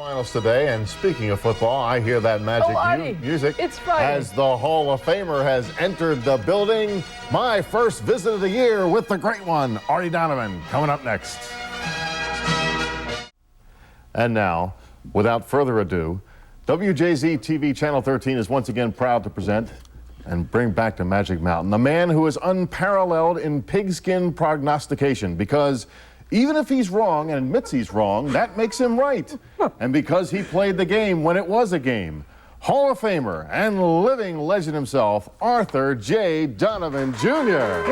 Finals today, and speaking of football, I hear that magic Artie, music. it's Friday. As the Hall of Famer has entered the building. My first visit of the year with the great one, Artie Donovan, coming up next. And now, without further ado, WJZ-TV Channel 13 is once again proud to present and bring back to Magic Mountain the man who is unparalleled in pigskin prognostication, because even if he's wrong and admits he's wrong, that makes him right. And because he played the game when it was a game, Hall of Famer and living legend himself, Arthur J. Donovan Jr.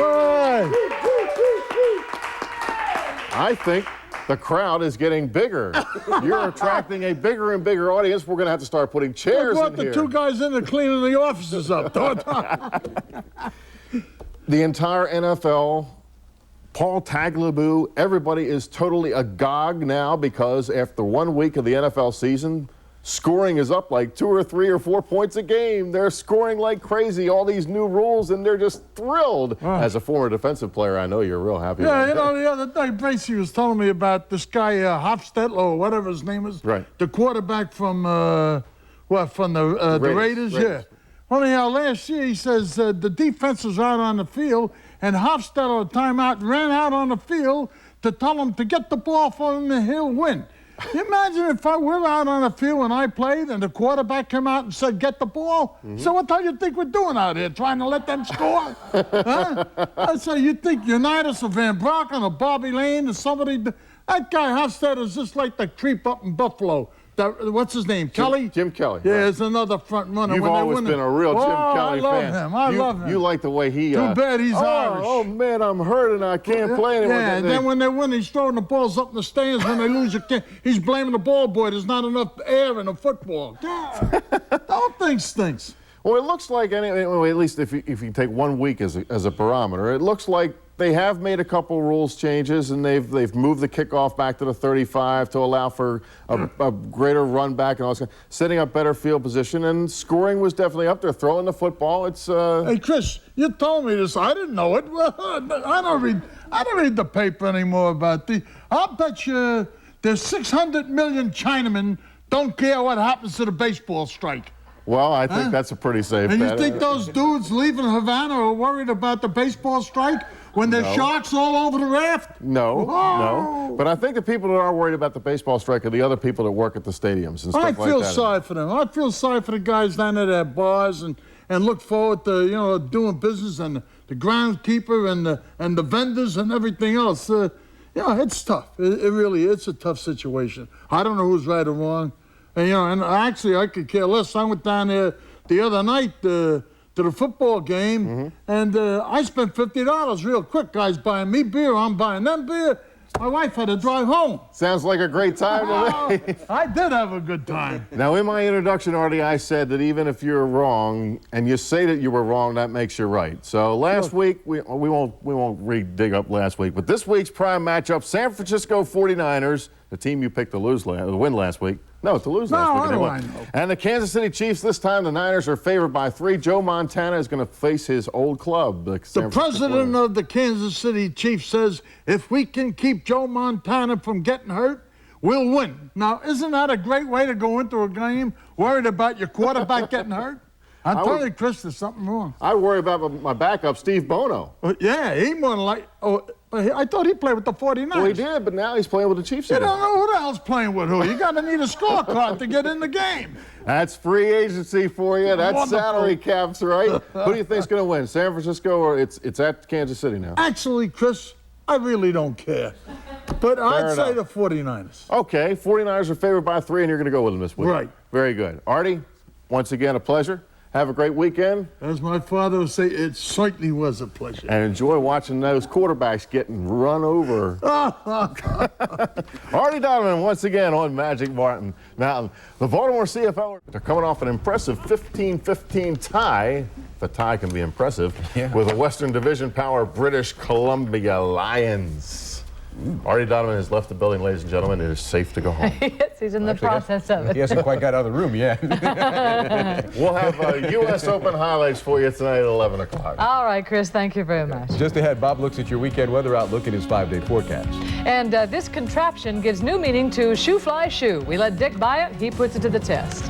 I think the crowd is getting bigger. You're attracting a bigger and bigger audience. We're going to have to start putting chairs in here. The two guys in there cleaning the offices up. The entire NFL, Paul Tagliabue, everybody is totally agog now because after 1 week of the NFL season, scoring is up like 2 or 3 or 4 points a game. They're scoring like crazy, all these new rules, and they're just thrilled. As a former defensive player, I know you're real happy about Yeah, that. the other day, Bracey was telling me about this guy, Hofstetler, or whatever his name is. Right. The quarterback from, the Raiders? Yeah. Well, anyhow, last year, he says the defense was out on the field, and Hofstetler, timeout, ran out on the field to tell him to get the ball for him and he'll win. Imagine if I were out on the field when I played and the quarterback came out and said, get the ball. So what the hell you think we're doing out here, trying to let them score? Huh? I say, you think Unitas or Van Brocken or Bobby Lane or somebody? That guy Hofstadter is just like the creep up in Buffalo. What's his name? Kelly? Jim Kelly. Yeah, right. it's another front runner. You've always been a real Jim Kelly fan. I love him. You like the way he... Too bad he's Irish. Oh, man, I'm hurt and I can't play anymore. Yeah, and then when they win, he's throwing the balls up in the stands. When they lose, he's blaming the ball boy. There's not enough air in the football. The whole thing stinks. Well, it looks like, anyway, at least if you take 1 week as a barometer, it looks like they have made a couple rules changes, and they've moved the kickoff back to the 35 to allow for a greater run back and all that, setting up better field position, and scoring was definitely up there. Throwing the football, it's... Hey, Chris, you told me this. I didn't know it. I don't read the paper anymore about the... I'll bet you there's 600 million Chinamen don't care what happens to the baseball strike. Well, I think that's a pretty safe bet. And bet. you think those dudes leaving Havana are worried about the baseball strike when there's sharks all over the raft? No, no. But I think the people that are worried about the baseball strike are the other people that work at the stadiums and stuff like that. I feel sorry for them. I feel sorry for the guys down at their bars and look forward to, doing business, and the groundskeeper and the vendors and everything else. It's tough. It really is a tough situation. I don't know who's right or wrong. And actually, I could care less. I went down there the other night to the football game, and I spent $50 real quick. Guys buying me beer, I'm buying them beer. My wife had to drive home. Sounds like a great time to me. I did have a good time. Now, in my introduction, Artie, I said that even if you're wrong, and you say that you were wrong, that makes you right. So last week, we won't re-dig up last week, but this week's prime matchup, San Francisco 49ers, the team you picked to win last week. No, to lose last week. I know. And the Kansas City Chiefs, this time the Niners are favored by 3. Joe Montana is going to face his old club. The president of the Kansas City Chiefs says, if we can keep Joe Montana from getting hurt, we'll win. Now, isn't that a great way to go into a game, worried about your quarterback getting hurt? I'm telling you, Chris, there's something wrong. I worry about my backup, Steve Bono. Yeah, he more like... I thought he played with the 49ers. Well, he did, but now he's playing with the Chiefs. You don't know who the hell's playing with who. You got to need a scorecard to get in the game. That's free agency for you. That's wonderful. Salary caps, right? Who do you think's going to win, San Francisco, or it's at Kansas City now? Actually, Chris, I really don't care. But I'd say the 49ers. Okay, 49ers are favored by 3, and you're going to go with them this week. Right. Very good. Artie, once again, a pleasure. Have a great weekend. As my father would say, it certainly was a pleasure. And enjoy watching those quarterbacks getting run over. Artie Donovan once again on Magic Mountain. The Baltimore CFL are coming off an impressive 15-15 tie. The tie can be impressive with the Western Division power British Columbia Lions. Artie Donovan has left the building, ladies and gentlemen. It is safe to go home. Yes, he's in the process of it. He hasn't quite got out of the room yet. We'll have U.S. Open highlights for you tonight at 11 o'clock. All right, Chris, thank you very much. Just ahead, Bob looks at your weekend weather outlook and his 5-day forecast. And this contraption gives new meaning to shoe fly shoe. We let Dick buy it. He puts it to the test.